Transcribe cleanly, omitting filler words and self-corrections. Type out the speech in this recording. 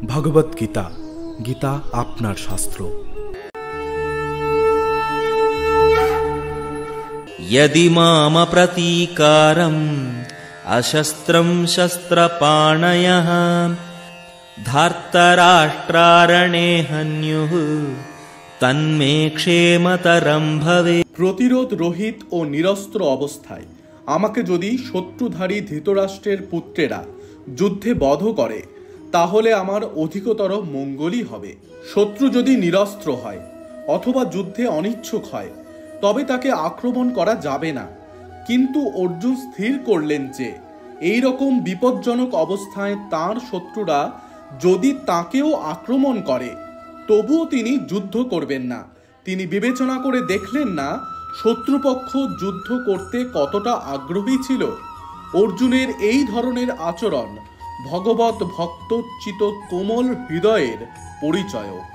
ভগবত গীতা। গীতা আপনার শাস্ত্র। यदि माम प्रतीकारम् अशस्त्रं शस्त्रपाणयः धार्तराष्ट्रारणे हन्युः तन्मे क्षेमतरं भवे। প্রতিরোধ রহিত ও নিরস্ত্র অবস্থায় আমাকে যদি শত্রুধারী ধৃতরাষ্ট্রের পুত্রেরা যুদ্ধে বধ করে তাহলে আমার অধিকতর মঙ্গলই হবে। শত্রু যদি নিরস্ত্র হয় অথবা যুদ্ধে অনিচ্ছুক হয় তবে তাকে আক্রমণ করা যাবে না। কিন্তু অর্জুন স্থির করলেন যে এই রকম বিপজ্জনক অবস্থায় তার শত্রুরা যদি তাকেও আক্রমণ করে তবুও তিনি যুদ্ধ করবেন না। তিনি বিবেচনা করে দেখলেন না শত্রুপক্ষ যুদ্ধ করতে কতটা আগ্রহী ছিল। অর্জুনের এই ধরনের আচরণ ভগবত ভক্তচিত কোমল হৃদয়ের পরিচয়।